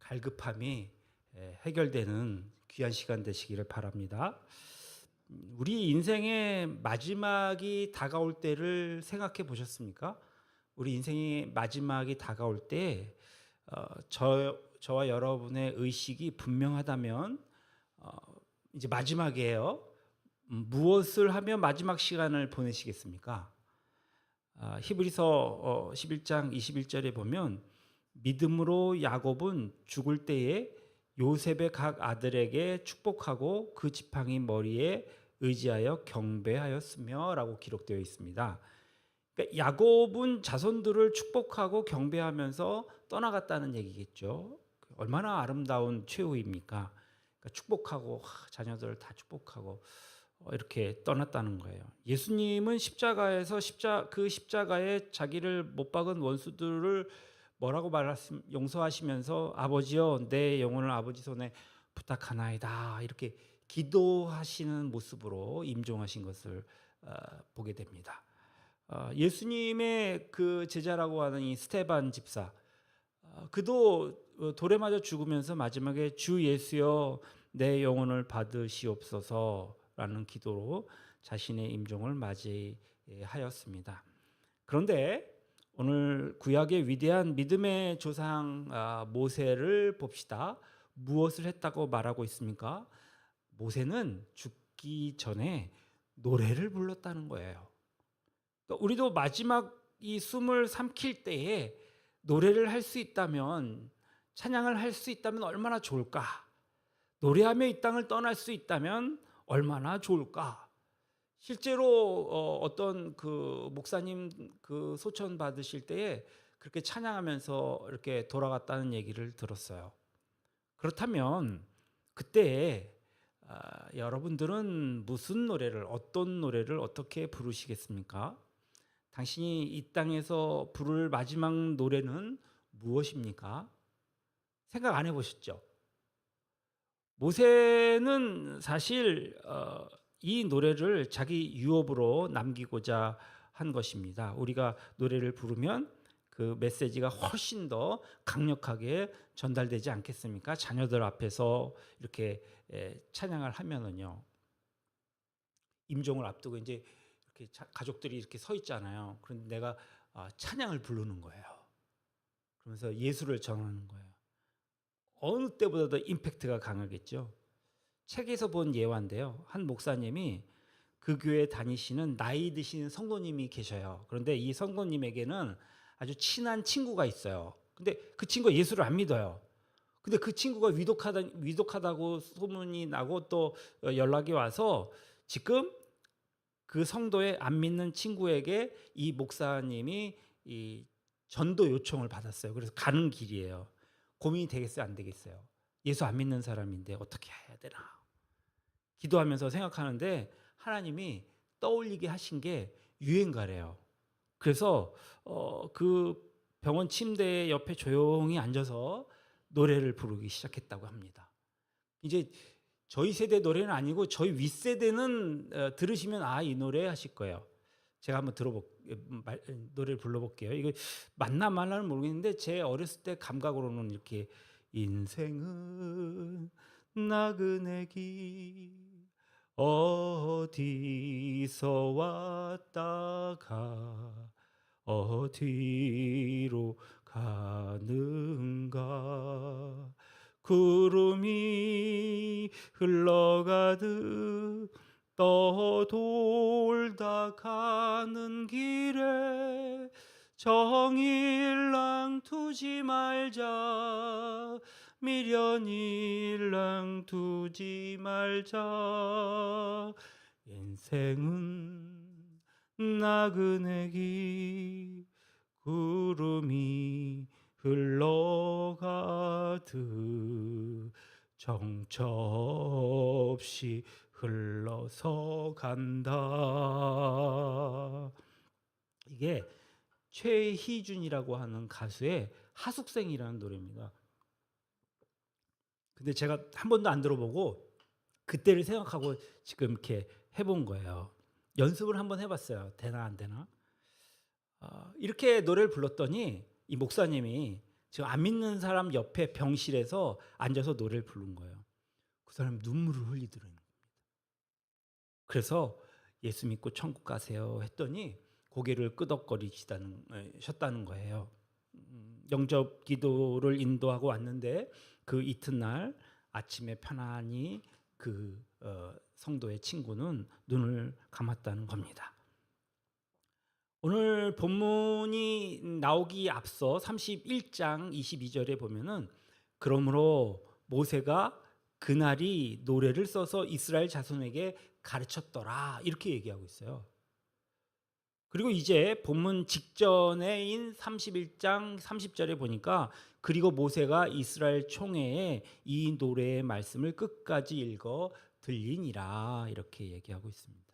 갈급함이 해결되는 귀한 시간 되시기를 바랍니다. 우리 인생의 마지막이 다가올 때를 생각해 보셨습니까? 우리 인생의 마지막이 다가올 때 저와 여러분의 의식이 분명하다면 어, 이제 마지막이에요. 무엇을 하며 마지막 시간을 보내시겠습니까? 히브리서 11장 21절에 보면 믿음으로 야곱은 죽을 때에 요셉의 각 아들에게 축복하고 그 지팡이 머리에 의지하여 경배하였으며라고 기록되어 있습니다. 그러니까 야곱은 자손들을 축복하고 경배하면서 떠나갔다는 얘기겠죠. 얼마나 아름다운 최후입니까? 그러니까 축복하고 자녀들을 다 축복하고 이렇게 떠났다는 거예요. 예수님은 십자가에서 그 십자가에 자기를 못 박은 원수들을 뭐라고 용서하시면서 아버지여 내 영혼을 아버지 손에 부탁하나이다 이렇게 기도하시는 모습으로 임종하신 것을 보게 됩니다. 예수님의 그 제자라고 하는 이 스테반 집사, 그도 돌에 맞아 죽으면서 마지막에 주 예수여 내 영혼을 받으시옵소서라는 기도로 자신의 임종을 맞이하였습니다. 그런데 오늘 구약의 위대한 믿음의 조상 모세를 봅시다. 무엇을 했다고 말하고 있습니까? 모세는 죽기 전에 노래를 불렀다는 거예요. 그러니까 우리도 마지막 이 숨을 삼킬 때에 노래를 할 수 있다면, 찬양을 할 수 있다면 얼마나 좋을까? 노래하며 이 땅을 떠날 수 있다면 얼마나 좋을까? 실제로 어떤 그 목사님 그 소천 받으실 때에 그렇게 찬양하면서 이렇게 돌아갔다는 얘기를 들었어요. 그렇다면 그때 여러분들은 무슨 노래를, 어떤 노래를 어떻게 부르시겠습니까? 당신이 이 땅에서 부를 마지막 노래는 무엇입니까? 생각 안 해보셨죠? 모세는 사실 이 노래를 자기 유업으로 남기고자 한 것입니다. 우리가 노래를 부르면 그 메시지가 훨씬 더 강력하게 전달되지 않겠습니까? 자녀들 앞에서 이렇게 찬양을 하면은요. 임종을 앞두고 이제 이렇게 가족들이 이렇게 서 있잖아요. 그런데 내가 찬양을 부르는 거예요. 그러면서 예수를 전하는 거예요. 어느 때보다 더 임팩트가 강하겠죠. 책에서 본 예화인데요. 한 목사님이 그 교회에 다니시는 나이 드신 성도님이 계셔요. 그런데 이 성도님에게는 아주 친한 친구가 있어요. 근데 그 친구가 예수를 안 믿어요. 근데 그 친구가 위독하다고 소문이 나고 또 연락이 와서 지금 그 성도의 안 믿는 친구에게 이 목사님이 이 전도 요청을 받았어요. 그래서 가는 길이에요. 고민이 되겠어요, 안 되겠어요? 예수 안 믿는 사람인데 어떻게 해야 되나? 기도하면서 생각하는데 하나님이 떠올리게 하신 게 유행가래요. 그래서 그 병원 침대 옆에 조용히 앉아서 노래를 부르기 시작했다고 합니다. 이제 저희 세대 노래는 아니고 저희 윗세대는 들으시면 이 노래 하실 거예요. 제가 한번 노래를 불러볼게요. 이거 맞나 말나는 모르겠는데 제 어렸을 때 감각으로는 이렇게 인생은 나그네기 어디서 왔다가 어디로 가는가 구름이 흘러가듯 떠돌다 가는 길에 정일랑 두지 말자 미련일랑 두지 말자 인생은 나그네기 구름이 흘러가듯 정처 없이 흘러서 간다. 이게 최희준이라고 하는 가수의 하숙생이라는 노래입니다. 근데 제가 한 번도 안 들어보고 그때를 생각하고 지금 이렇게 해본 거예요. 연습을 한번 해봤어요. 되나 안 되나? 이렇게 노래를 불렀더니 이 목사님이 지금 안 믿는 사람 옆에 병실에서 앉아서 노래를 부른 거예요. 그 사람이 눈물을 흘리더라고요. 그래서 예수 믿고 천국 가세요 했더니 고개를 끄덕거리셨다는 거예요. 영접 기도를 인도하고 왔는데 그 이튿날 아침에 편안히 그 성도의 친구는 눈을 감았다는 겁니다. 오늘 본문이 나오기 앞서 31장 22절에 보면은 그러므로 모세가 그날이 노래를 써서 이스라엘 자손에게 가르쳤더라 이렇게 얘기하고 있어요. 그리고 이제 본문 직전에인 31장 30절에 보니까 그리고 모세가 이스라엘 총회에 이 노래의 말씀을 끝까지 읽어 들리니라 이렇게 얘기하고 있습니다.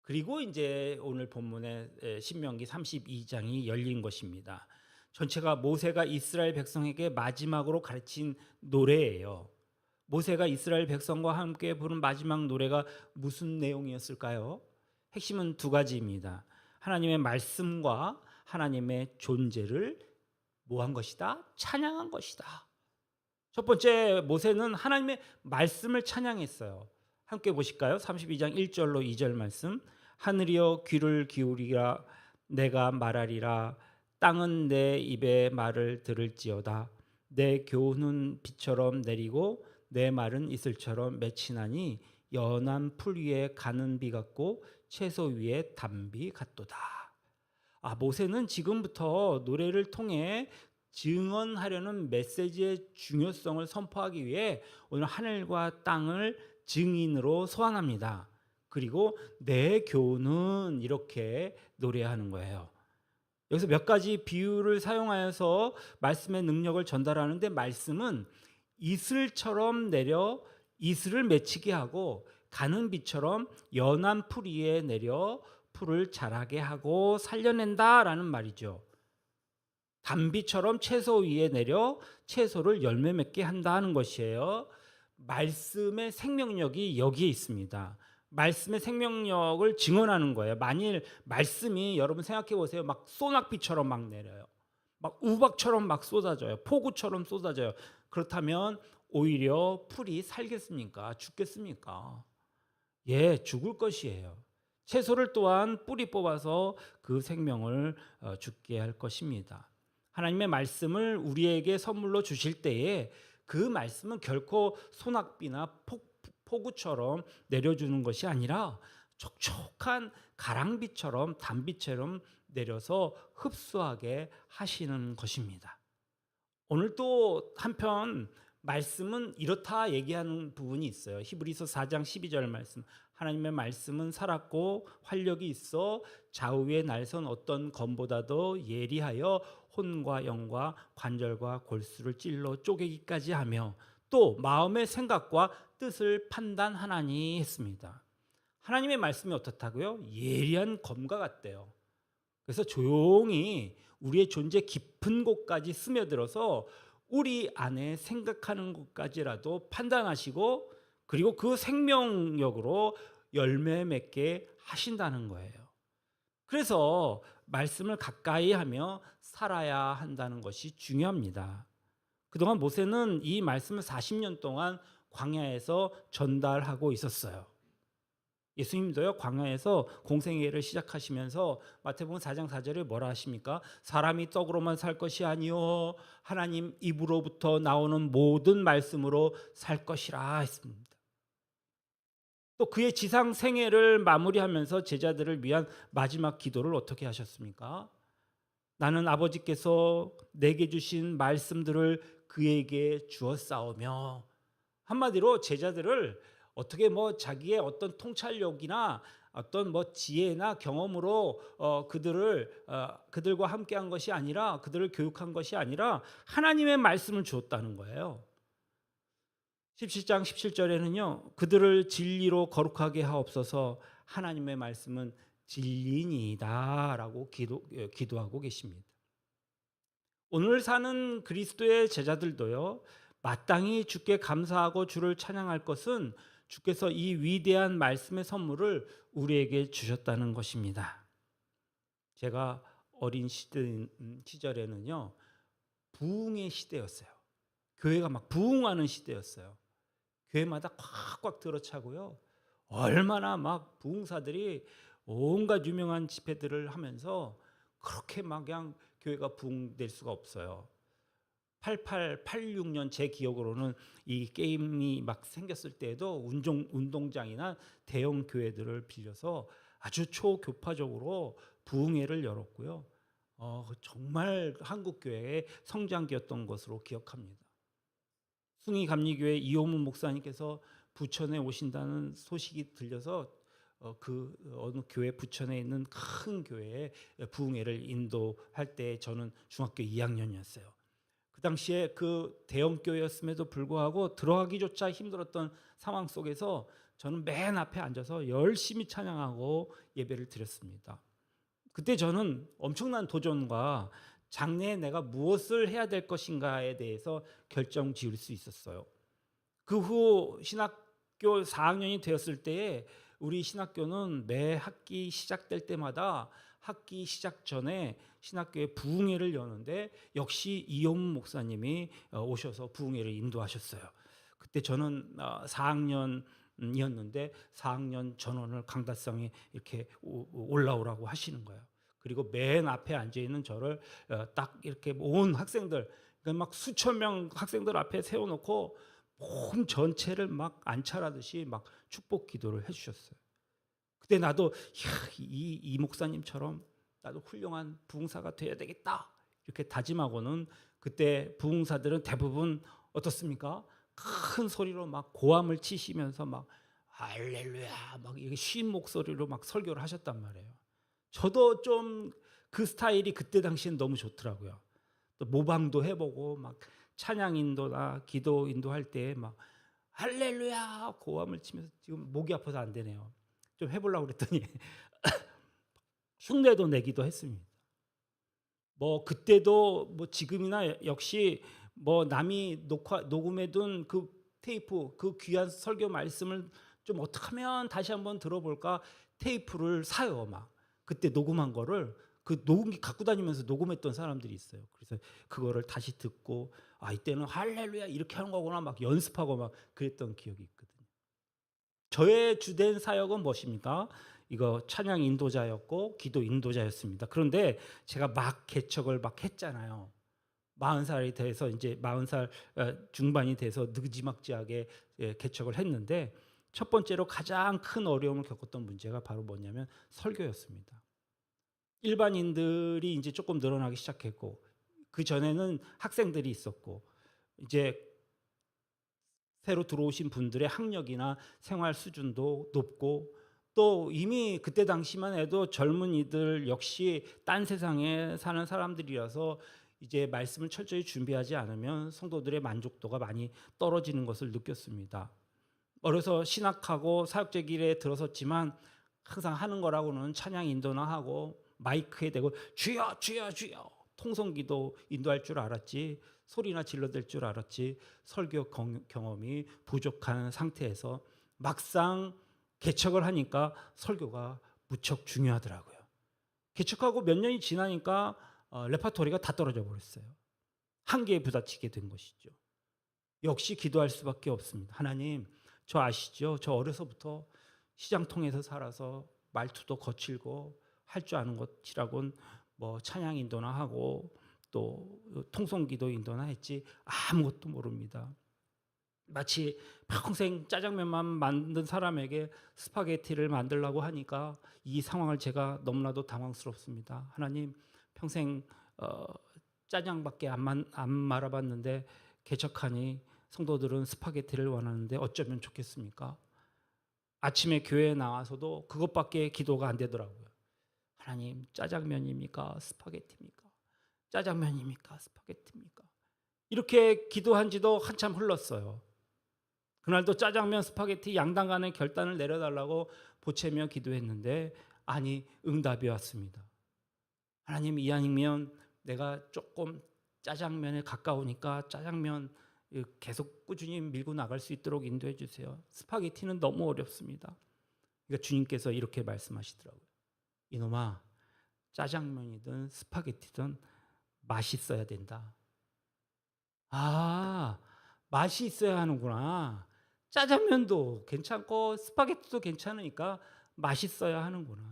그리고 이제 오늘 본문의 신명기 32장이 열린 것입니다. 전체가 모세가 이스라엘 백성에게 마지막으로 가르친 노래예요. 모세가 이스라엘 백성과 함께 부른 마지막 노래가 무슨 내용이었을까요? 핵심은 두 가지입니다. 하나님의 말씀과 하나님의 존재를 뭐한 것이다? 찬양한 것이다. 첫 번째 모세는 하나님의 말씀을 찬양했어요. 함께 보실까요? 32장 1절로 2절 말씀. 하늘이여 귀를 기울이라 내가 말하리라 땅은 내 입의 말을 들을지어다. 내 교훈은 비처럼 내리고 내 말은 이슬처럼 맺히나니 연한 풀 위에 가는 비 같고 채소 위에 단비 같도다. 모세는 지금부터 노래를 통해 증언하려는 메시지의 중요성을 선포하기 위해 오늘 하늘과 땅을 증인으로 소환합니다. 그리고 내 교훈은 이렇게 노래하는 거예요. 여기서 몇 가지 비유를 사용하여서 말씀의 능력을 전달하는데 말씀은 이슬처럼 내려 이슬을 맺히게 하고 가는 비처럼 연한 풀 위에 내려 풀을 자라게 하고 살려낸다라는 말이죠. 단비처럼 채소 위에 내려 채소를 열매 맺게 한다는 것이에요. 말씀의 생명력이 여기에 있습니다. 말씀의 생명력을 증언하는 거예요. 만일 말씀이 여러분 생각해 보세요. 막 소낙비처럼 막 내려요. 막 우박처럼 막 쏟아져요. 폭우처럼 쏟아져요. 그렇다면 오히려 풀이 살겠습니까? 죽겠습니까? 예, 죽을 것이에요. 채소를 또한 뿌리 뽑아서 그 생명을 죽게 할 것입니다. 하나님의 말씀을 우리에게 선물로 주실 때에 그 말씀은 결코 소낙비나 폭우처럼 내려주는 것이 아니라 촉촉한 가랑비처럼 단비처럼 내려서 흡수하게 하시는 것입니다. 오늘 또 한편 말씀은 이렇다 얘기하는 부분이 있어요. 히브리서 4장 12절 말씀. 하나님의 말씀은 살았고 활력이 있어 좌우에 날선 어떤 검보다도 예리하여 혼과 영과 관절과 골수를 찔러 쪼개기까지 하며 또 마음의 생각과 뜻을 판단하나니 했습니다. 하나님의 말씀이 어떻다고요? 예리한 검과 같대요. 그래서 조용히 우리의 존재 깊은 곳까지 스며들어서 우리 안에 생각하는 것까지라도 판단하시고 그리고 그 생명력으로 열매 맺게 하신다는 거예요. 그래서 말씀을 가까이 하며 살아야 한다는 것이 중요합니다. 그동안 모세는 이 말씀을 40년 동안 광야에서 전달하고 있었어요. 예수님도요 광야에서 공생애를 시작하시면서 마태복음 4장 4절에 뭐라 하십니까? 사람이 떡으로만 살 것이 아니요 하나님 입으로부터 나오는 모든 말씀으로 살 것이라 했습니다. 또 그의 지상 생애를 마무리하면서 제자들을 위한 마지막 기도를 어떻게 하셨습니까? 나는 아버지께서 내게 주신 말씀들을 그에게 주었사오며 한마디로 제자들을 어떻게 자기의 어떤 통찰력이나 어떤 지혜나 경험으로 그들과 함께한 것이 아니라 그들을 교육한 것이 아니라 하나님의 말씀을 주었다는 거예요. 17장 17절에는요. 그들을 진리로 거룩하게 하옵소서 하나님의 말씀은 진리니이다라고 기도하고 계십니다. 오늘 사는 그리스도의 제자들도요. 마땅히 주께 감사하고 주를 찬양할 것은 주께서 이 위대한 말씀의 선물을 우리에게 주셨다는 것입니다. 제가 어린 시절에는요. 부흥의 시대였어요. 교회가 막 부흥하는 시대였어요. 교회마다 꽉꽉 들어차고요. 얼마나 막 부흥사들이 온갖 유명한 집회들을 하면서 그렇게 막 그냥 교회가 부흥될 수가 없어요. 88, 86년 제 기억으로는 이 게임이 막 생겼을 때에도 운동장이나 대형 교회들을 빌려서 아주 초교파적으로 부흥회를 열었고요. 정말 한국 교회의 성장기였던 것으로 기억합니다. 숭이 감리교회 이호문 목사님께서 부천에 오신다는 소식이 들려서 그 어느 교회 부천에 있는 큰 교회에 부흥회를 인도할 때 저는 중학교 2학년이었어요. 그 당시에 그 대형 교회였음에도 불구하고 들어가기조차 힘들었던 상황 속에서 저는 맨 앞에 앉아서 열심히 찬양하고 예배를 드렸습니다. 그때 저는 엄청난 도전과 장래에 내가 무엇을 해야 될 것인가에 대해서 결정 지을 수 있었어요. 그 후 신학교 4학년이 되었을 때에 우리 신학교는 매 학기 시작될 때마다 학기 시작 전에 신학교에 부흥회를 여는데 역시 이호문 목사님이 오셔서 부흥회를 인도하셨어요. 그때 저는 4학년이었는데 4학년 전원을 강다성에 이렇게 올라오라고 하시는 거예요. 그리고 맨 앞에 앉아 있는 저를 딱 이렇게 온 학생들, 그러니까 막 수천 명 학생들 앞에 세워놓고 몸 전체를 막 안찰하듯이 막 축복 기도를 해주셨어요. 그때 나도 이 목사님처럼 나도 훌륭한 부흥사가 돼야 되겠다 이렇게 다짐하고는 그때 부흥사들은 대부분 어떻습니까? 큰 소리로 막 고함을 치시면서 막 할렐루야 막 이게 쉰 목소리로 막 설교를 하셨단 말이에요. 저도 좀 그 스타일이 그때 당시엔 너무 좋더라고요. 또 모방도 해보고 막 찬양 인도나 기도 인도할 때 막 할렐루야 고함을 치면서 지금 목이 아파서 안 되네요. 좀 해보려고 그랬더니 흉내도 내기도 했습니다. 뭐 그때도 뭐 지금이나 역시 뭐 남이 녹음해둔 그 테이프 그 귀한 설교 말씀을 좀 어떻게 하면 다시 한번 들어볼까 테이프를 사요. 막 그때 녹음한 거를 그 녹음기 갖고 다니면서 녹음했던 사람들이 있어요. 그래서 그거를 다시 듣고 이때는 할렐루야 이렇게 하는 거구나 막 연습하고 막 그랬던 기억이 있거든요. 저의 주된 사역은 무엇입니까? 이거 찬양 인도자였고 기도 인도자였습니다. 그런데 제가 막 개척을 막 했잖아요. 40살이 돼서 이제 40살 중반이 돼서 느지막지하게 개척을 했는데 첫 번째로 가장 큰 어려움을 겪었던 문제가 바로 뭐냐면 설교였습니다. 일반인들이 이제 조금 늘어나기 시작했고 그 전에는 학생들이 있었고 이제 새로 들어오신 분들의 학력이나 생활 수준도 높고 또 이미 그때 당시만 해도 젊은이들 역시 딴 세상에 사는 사람들이라서 이제 말씀을 철저히 준비하지 않으면 성도들의 만족도가 많이 떨어지는 것을 느꼈습니다. 어려서 신학하고 사역제 길에 들어섰지만 항상 하는 거라고는 찬양 인도나 하고 마이크에 대고 주여 주여 주여 통성기도 인도할 줄 알았지 소리나 질러댈 줄 알았지 설교 경험이 부족한 상태에서 막상 개척을 하니까 설교가 무척 중요하더라고요. 개척하고 몇 년이 지나니까 레퍼토리가 다 떨어져 버렸어요. 한계에 부딪히게 된 것이죠. 역시 기도할 수밖에 없습니다. 하나님, 저 아시죠? 저 어려서부터 시장통에서 살아서 말투도 거칠고 할 줄 아는 것이라곤 뭐 찬양 인도나 하고 또 통성기도 인도나 했지 아무것도 모릅니다. 마치 평생 짜장면만 만든 사람에게 스파게티를 만들라고 하니까 이 상황을 제가 너무나도 당황스럽습니다. 하나님, 평생 짜장밖에 안 말아봤는데 개척하니 성도들은 스파게티를 원하는데 어쩌면 좋겠습니까? 아침에 교회에 나와서도 그것밖에 기도가 안 되더라고요. 하나님, 짜장면입니까? 스파게티입니까? 짜장면입니까? 스파게티입니까? 이렇게 기도한 지도 한참 흘렀어요. 그날도 짜장면, 스파게티 양당 간의 결단을 내려달라고 보채며 기도했는데 아니 응답이 왔습니다. 하나님, 이왕이면 내가 조금 짜장면에 가까우니까 짜장면 계속 꾸준히 밀고 나갈 수 있도록 인도해 주세요. 스파게티는 너무 어렵습니다. 그러니까 주님께서 이렇게 말씀하시더라고요. 이놈아, 짜장면이든 스파게티든 맛있어야 된다. 아, 맛이 있어야 하는구나. 짜장면도 괜찮고 스파게티도 괜찮으니까 맛있어야 하는구나.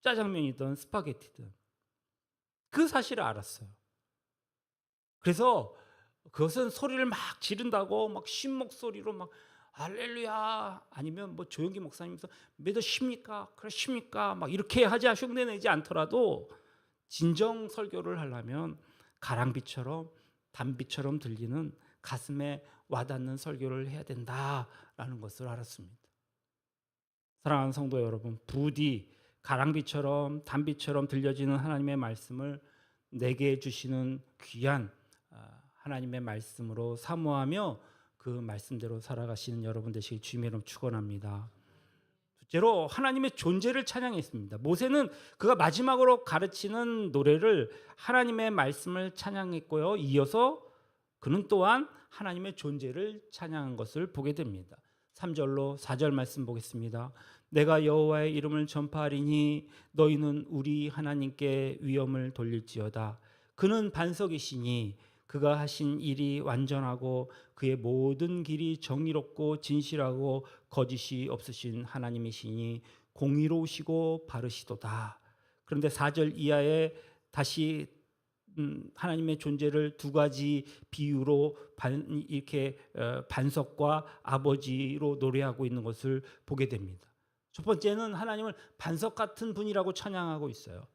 짜장면이든 스파게티든. 그 사실을 알았어요. 그래서 그것은 소리를 막 지른다고 막 쉰 목소리로 막 할렐루야 아니면 뭐 조용기 목사님께서 믿으십니까? 그러십니까? 막 이렇게 하지 흉내내지 않더라도 진정 설교를 하려면 가랑비처럼 단비처럼 들리는 가슴에 와닿는 설교를 해야 된다라는 것을 알았습니다. 사랑하는 성도 여러분, 부디 가랑비처럼 단비처럼 들려지는 하나님의 말씀을 내게 주시는 귀한 하나님의 말씀으로 사모하며 그 말씀대로 살아가시는 여러분 되시길 주님의 이름으로 축원합니다. 둘째로 하나님의 존재를 찬양했습니다. 모세는 그가 마지막으로 가르치는 노래를 하나님의 말씀을 찬양했고요. 이어서 그는 또한 하나님의 존재를 찬양한 것을 보게 됩니다. 3절로 4절 말씀 보겠습니다. 내가 여호와의 이름을 전파하리니 너희는 우리 하나님께 위엄을 돌릴지어다. 그는 반석이시니 그가 하신 일이 완전하고 그의 모든 길이 정의롭고 진실하고 거짓이 없으신 하나님이시니 공의로우시고 바르시도다. 그런데 4절 이하에 다시 하나님의 존재를 두 가지 비유로 이렇게 반석과 아버지로 노래하고 있는 것을 보게 됩니다. 첫 번째는 하나님을 반석 같은 분이라고 찬양하고 있어요.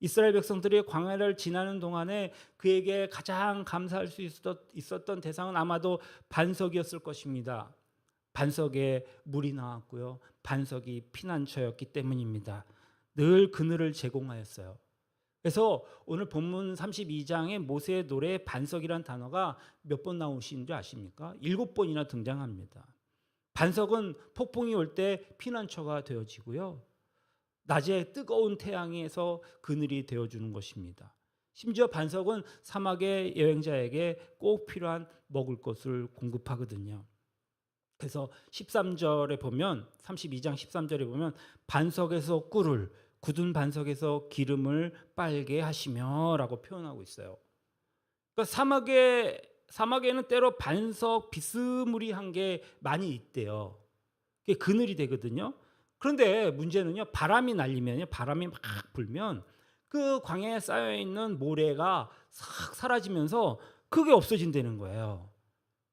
이스라엘 백성들이 광야를 지나는 동안에 그에게 가장 감사할 수 있었던 대상은 아마도 반석이었을 것입니다. 반석에 물이 나왔고요. 반석이 피난처였기 때문입니다. 늘 그늘을 제공하였어요. 그래서 오늘 본문 32장의 모세의 노래에 반석이란 단어가 몇 번 나오신 줄 아십니까? 7번이나 등장합니다. 반석은 폭풍이 올 때 피난처가 되어지고요. 낮에 뜨거운 태양에서 그늘이 되어주는 것입니다. 심지어 반석은 사막의 여행자에게 꼭 필요한 먹을 것을 공급하거든요. 그래서 13절에 보면 32장 13절에 보면 반석에서 꿀을 굳은 반석에서 기름을 빨게 하시며라고 표현하고 있어요. 그러니까 사막에는 때로 반석 비스무리한 게 많이 있대요. 그게 그늘이 되거든요. 그런데 문제는요. 바람이 날리면요. 바람이 막 불면 그 광야에 쌓여 있는 모래가 싹 사라지면서 그게 없어진다는 거예요.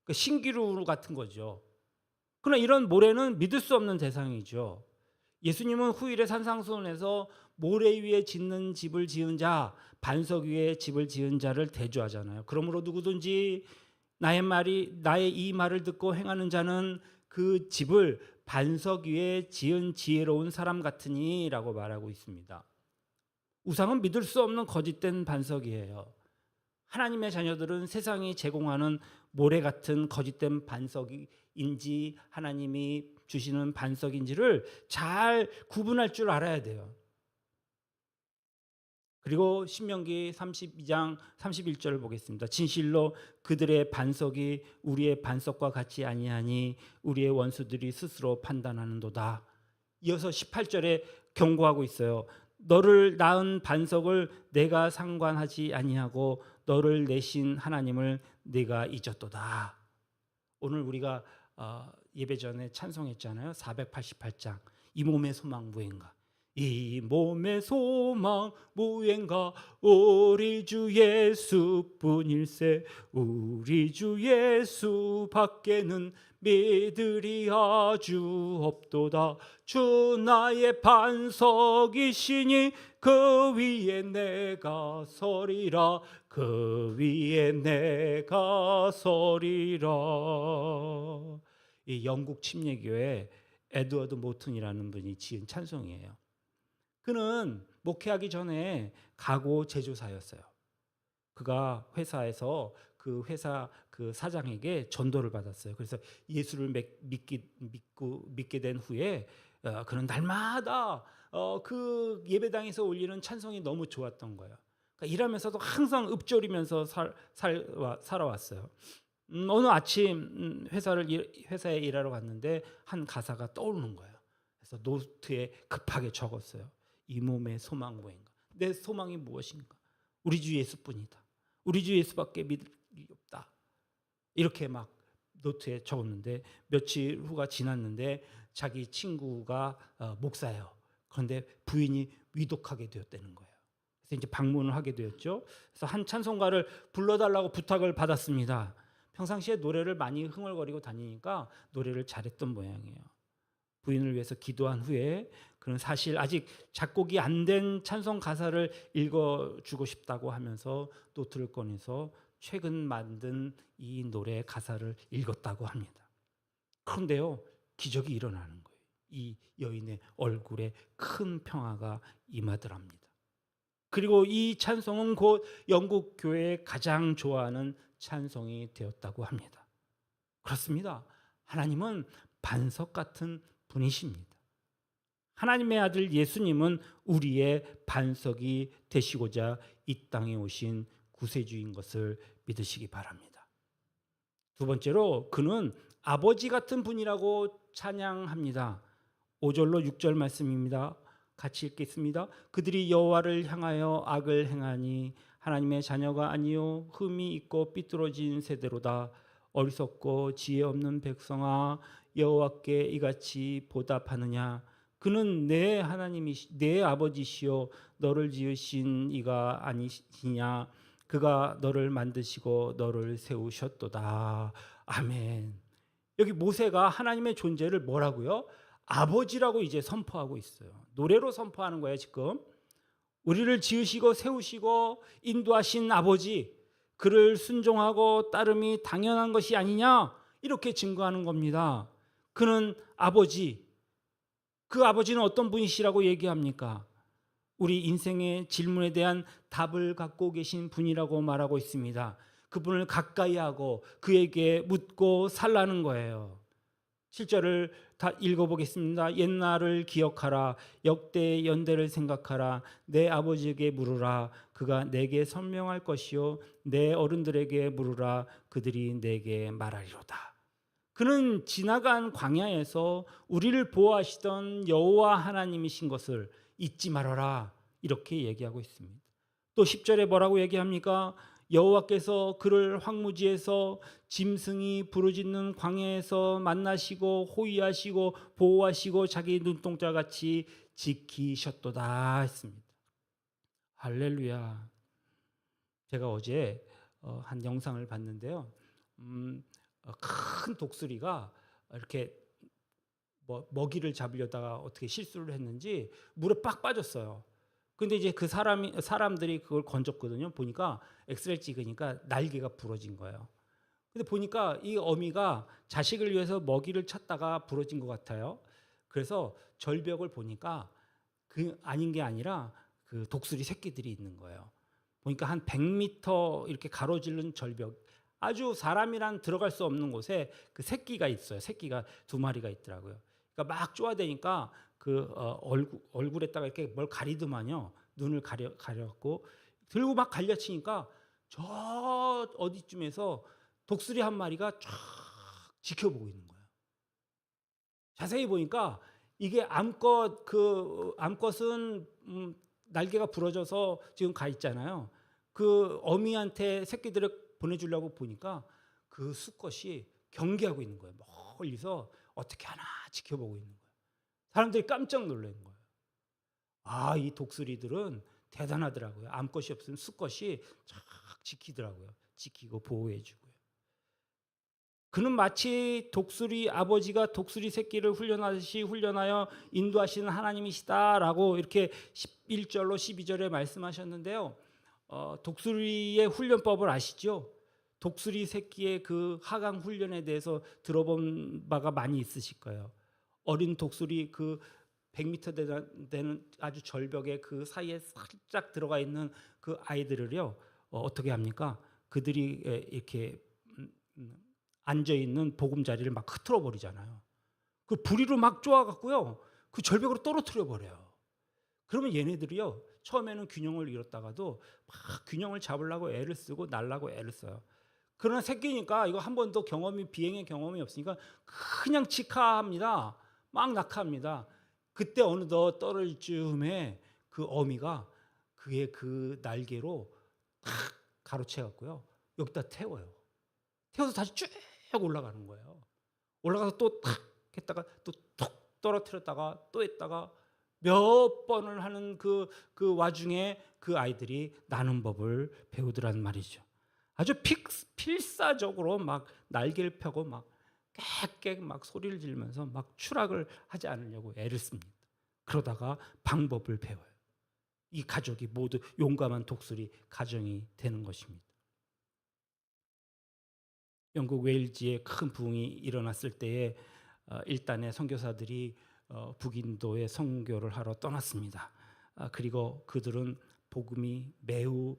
그러니까 신기루 같은 거죠. 그러나 이런 모래는 믿을 수 없는 대상이죠. 예수님은 후일의 산상수훈에서 모래 위에 짓는 집을 지은 자, 반석 위에 집을 지은 자를 대조하잖아요. 그러므로 누구든지 나의 이 말을 듣고 행하는 자는 그 집을 반석 위에 지은 지혜로운 사람 같으니라고 말하고 있습니다. 우상은 믿을 수 없는 거짓된 반석이에요. 하나님의 자녀들은 세상이 제공하는 모래 같은 거짓된 반석인지 하나님이 주시는 반석인지를 잘 구분할 줄 알아야 돼요. 그리고 신명기 32장 31절을 보겠습니다. 진실로 그들의 반석이 우리의 반석과 같지 아니하니 우리의 원수들이 스스로 판단하는도다. 이어서 18절에 경고하고 있어요. 너를 낳은 반석을 내가 상관하지 아니하고 너를 내신 하나님을 내가 잊었도다. 오늘 우리가 예배 전에 찬송했잖아요. 488장 이 몸의 소망 무엇인가. 이 몸의 소망 무엇인가. 우리 주 예수뿐일세. 우리 주 예수 밖에는 믿으리 아주 없도다. 주 나의 반석이시니 그 위에 내가 서리라. 그 위에 내가 서리라. 이 영국 침례교회 에드워드 모튼이라는 분이 지은 찬송이에요. 그는 목회하기 전에 가구 제조사였어요. 그가 회사에서 그 회사 그 사장에게 전도를 받았어요. 그래서 예수를 믿게 된 후에 그는 날마다 그 예배당에서 올리는 찬송이 너무 좋았던 거예요. 그러니까 일하면서도 항상 읊조리면서 살아왔어요. 어느 아침 회사에 일하러 갔는데 한 가사가 떠오르는 거예요. 그래서 노트에 급하게 적었어요. 이 몸의 소망 무엇인가? 내 소망이 무엇인가? 우리 주 예수뿐이다. 우리 주 예수밖에 믿을 일이 없다. 이렇게 막 노트에 적었는데 며칠 후가 지났는데 자기 친구가 목사예요. 그런데 부인이 위독하게 되었다는 거예요. 그래서 이제 방문을 하게 되었죠. 그래서 한 찬송가를 불러달라고 부탁을 받았습니다. 평상시에 노래를 많이 흥얼거리고 다니니까 노래를 잘했던 모양이에요. 부인을 위해서 기도한 후에 그는 사실 아직 작곡이 안 된 찬송 가사를 읽어주고 싶다고 하면서 노트를 꺼내서 최근 만든 이 노래 가사를 읽었다고 합니다. 그런데요, 기적이 일어나는 거예요. 이 여인의 얼굴에 큰 평화가 임하더랍니다. 그리고 이 찬송은 곧 영국 교회에 가장 좋아하는 찬송이 되었다고 합니다. 그렇습니다. 하나님은 반석 같은 분이십니다. 하나님의 아들 예수님은 우리의 반석이 되시고자 이 땅에 오신 구세주인 것을 믿으시기 바랍니다. 두 번째로 그는 아버지 같은 분이라고 찬양합니다. 5절로 6절 말씀입니다. 같이 읽겠습니다. 그들이 여호와를 향하여 악을 행하니 하나님의 자녀가 아니요 흠이 있고 삐뚤어진 세대로다. 어리석고 지혜 없는 백성아 여호와께 이같이 보답하느냐. 그는 내 하나님이시 내 아버지시요 너를 지으신 이가 아니시냐. 그가 너를 만드시고 너를 세우셨도다. 아멘. 여기 모세가 하나님의 존재를 뭐라고요? 아버지라고 이제 선포하고 있어요. 노래로 선포하는 거예요, 지금. 우리를 지으시고 세우시고 인도하신 아버지, 그를 순종하고 따름이 당연한 것이 아니냐? 이렇게 증거하는 겁니다. 그는 아버지, 그 아버지는 어떤 분이시라고 얘기합니까? 우리 인생의 질문에 대한 답을 갖고 계신 분이라고 말하고 있습니다. 그분을 가까이 하고 그에게 묻고 살라는 거예요. 7절을 다 읽어보겠습니다. 옛날을 기억하라. 역대의 연대를 생각하라. 내 아버지에게 물으라. 그가 내게 설명할 것이요 내 어른들에게 물으라. 그들이 내게 말하리로다. 그는 지나간 광야에서 우리를 보호하시던 여호와 하나님이신 것을 잊지 말아라. 이렇게 얘기하고 있습니다. 또 10절에 뭐라고 얘기합니까? 여호와께서 그를 황무지에서 짐승이 부르짖는 광야에서 만나시고 호위하시고 보호하시고 자기 눈동자같이 지키셨도다 했습니다. 할렐루야. 제가 어제 한 영상을 봤는데요. 큰 독수리가 이렇게 먹이를 잡으려다가 어떻게 실수를 했는지 물에 빡 빠졌어요. 근데 이제 그 사람들이 그걸 건졌거든요. 보니까 엑스레이 찍으니까 날개가 부러진 거예요. 근데 보니까 이 어미가 자식을 위해서 먹이를 찾다가 부러진 것 같아요. 그래서 절벽을 보니까 그 아닌 게 아니라 그 독수리 새끼들이 있는 거예요. 보니까 한 100m 이렇게 가로질른 절벽, 아주 사람이란 들어갈 수 없는 곳에 그 새끼가 있어요. 새끼가 2마리가 있더라고요. 그러니까 막 쪼아대니까 그 얼굴에다가 이렇게 뭘 가리더만요. 눈을 가려갖고 들고 막 갈려치니까 저 어디쯤에서 독수리 한 마리가 쫙 지켜보고 있는 거예요. 자세히 보니까 이게 암컷은 날개가 부러져서 지금 가 있잖아요. 그 어미한테 새끼들을 보내주려고 보니까 그 수컷이 경계하고 있는 거예요. 멀리서 어떻게 하나 지켜보고 있는 거예요. 사람들이 깜짝 놀란 거예요. 아, 이 독수리들은 대단하더라고요. 암컷이 없으면 수컷이 쫙 지키더라고요. 지키고 보호해주고요. 그는 마치 아버지가 독수리 새끼를 훈련하듯이 훈련하여 인도하시는 하나님이시다라고 이렇게 1절로 12절에 말씀하셨는데요. 독수리의 훈련법을 아시죠? 독수리 새끼의 그 하강 훈련에 대해서 들어본 바가 많이 있으실 거예요. 어린 독수리 그 100m 되는 아주 절벽의 그 사이에 살짝 들어가 있는 그 아이들을요, 어떻게 합니까? 그들이 이렇게 앉아 있는 보금자리를 막 흐트러 버리잖아요. 그 부리로 막 쪼아 갖고요, 그 절벽으로 떨어뜨려 버려요. 그러면 얘네들이요, 처음에는 균형을 잃었다가도 막 균형을 잡으려고 애를 쓰고 날라고 애를 써요. 그러나 새끼니까 이거 한 번도 비행의 경험이 없으니까 그냥 직하합니다. 막 낙하합니다. 그때 어느덧 떨어질 즈음에 그 어미가 그의 그 날개로 탁 가로채 갖고요, 여기다 태워요. 태워서 다시 쭉 올라가는 거예요. 올라가서 또 탁 했다가 또 툭 떨어뜨렸다가 또 했다가 몇 번을 하는 그 와중에 그 아이들이 나는 법을 배우더란 말이죠. 아주 필사적으로 막 날개를 펴고 막 깨깨 막 소리를 지르면서 막 추락을 하지 않으려고 애를 씁니다. 그러다가 방법을 배워요. 이 가족이 모두 용감한 독수리 가정이 되는 것입니다. 영국 웨일즈에 큰 부흥이 일어났을 때에 일단의 선교사들이 북인도에 선교를 하러 떠났습니다. 그리고 그들은 복음이 매우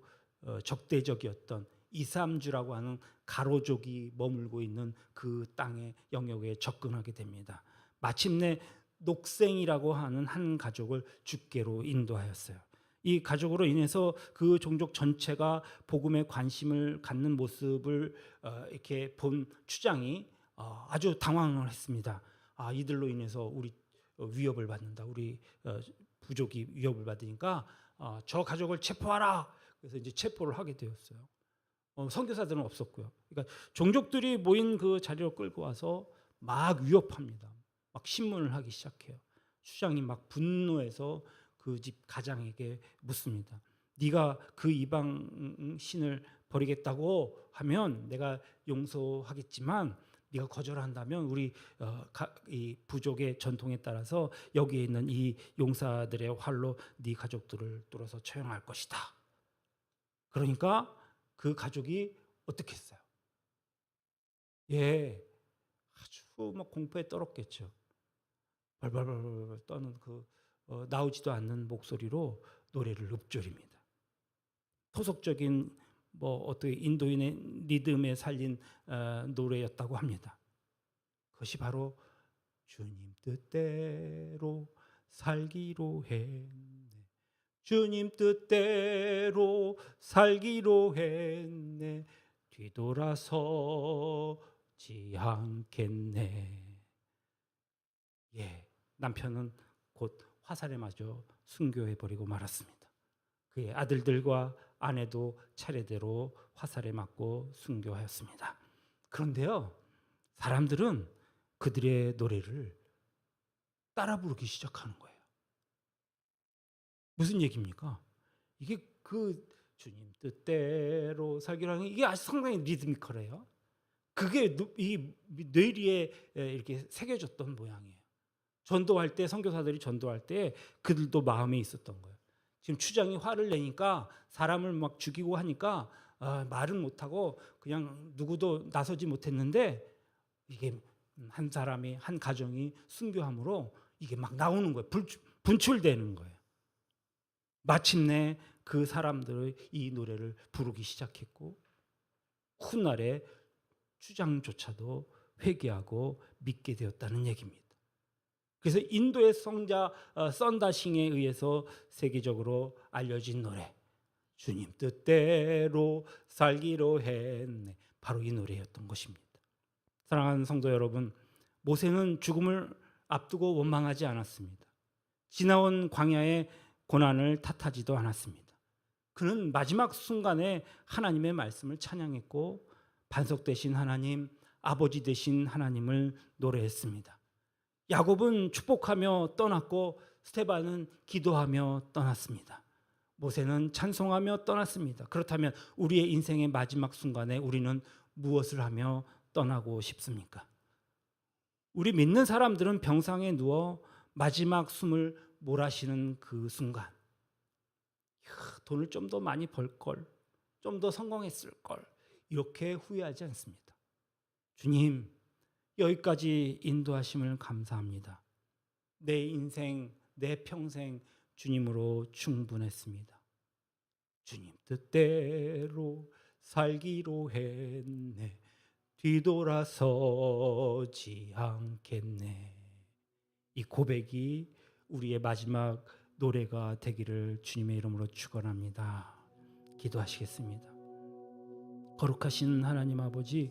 적대적이었던 이삼주라고 하는 가로족이 머물고 있는 그 땅의 영역에 접근하게 됩니다. 마침내 녹생이라고 하는 한 가족을 주께로 인도하였어요. 이 가족으로 인해서 그 종족 전체가 복음에 관심을 갖는 모습을 이렇게 본 추장이 아주 당황을 했습니다. 이들로 인해서 우리 위협을 받는다. 우리 부족이 위협을 받으니까 저 가족을 체포하라. 그래서 이제 체포를 하게 되었어요. 선교사들은 없었고요. 그러니까 종족들이 모인 그 자리로 끌고 와서 막 위협합니다. 막 신문을 하기 시작해요. 추장이 막 분노해서 그 집 가장에게 묻습니다. 네가 그 이방 신을 버리겠다고 하면 내가 용서하겠지만 네가 거절한다면 우리 이 부족의 전통에 따라서 여기에 있는 이 용사들의 활로 네 가족들을 뚫어서 처형할 것이다. 그러니까 그 가족이 어떻게 했어요? 예, 아주 막 공포에 떨었겠죠. 벌벌벌 떠는 그 나오지도 않는 목소리로 노래를 읊조립니다. 토속적인 어떻게 인도인의 리듬에 살린 노래였다고 합니다. 그것이 바로 주님 뜻대로 살기로 했네. 주님 뜻대로 살기로 했네. 뒤돌아서지 않겠네. 예, 남편은 곧 화살에 맞아 순교해버리고 말았습니다. 그의 아들들과 아내도 차례대로 화살에 맞고 순교하였습니다. 그런데요, 사람들은 그들의 노래를 따라 부르기 시작하는 거예요. 무슨 얘기입니까? 이게 그 주님 뜻대로 살기라는 이게 아주 상당히 리드미컬해요. 그게 이 뇌리에 이렇게 새겨졌던 모양이에요. 전도할 때 선교사들이 전도할 때 그들도 마음에 있었던 거예요. 지금 추장이 화를 내니까 사람을 막 죽이고 하니까 말은 못하고 그냥 누구도 나서지 못했는데 이게 한 사람이 한 가정이 순교함으로 이게 막 나오는 거예요. 분출되는 거예요. 마침내 그 사람들의 이 노래를 부르기 시작했고 훗날에 추장조차도 회개하고 믿게 되었다는 얘기입니다. 그래서 인도의 성자 썬다싱에 의해서 세계적으로 알려진 노래 주님 뜻대로 살기로 했네. 바로 이 노래였던 것입니다. 사랑하는 성도 여러분, 모세는 죽음을 앞두고 원망하지 않았습니다. 지나온 광야의 고난을 탓하지도 않았습니다. 그는 마지막 순간에 하나님의 말씀을 찬양했고 반석 되신 하나님, 아버지 되신 하나님을 노래했습니다. 야곱은 축복하며 떠났고 스데반은 기도하며 떠났습니다. 모세는 찬송하며 떠났습니다. 그렇다면 우리의 인생의 마지막 순간에 우리는 무엇을 하며 떠나고 싶습니까? 우리 믿는 사람들은 병상에 누워 마지막 숨을 몰아쉬는 그 순간 돈을 좀 더 많이 벌걸, 좀 더 성공했을걸 이렇게 후회하지 않습니다. 주님, 여기까지 인도하심을 감사합니다. 내 인생, 내 평생 주님으로 충분했습니다. 주님 뜻대로 살기로 했네. 뒤돌아서지 않겠네. 이 고백이 우리의 마지막 노래가 되기를 주님의 이름으로 축원합니다. 기도하시겠습니다. 거룩하신 하나님 아버지,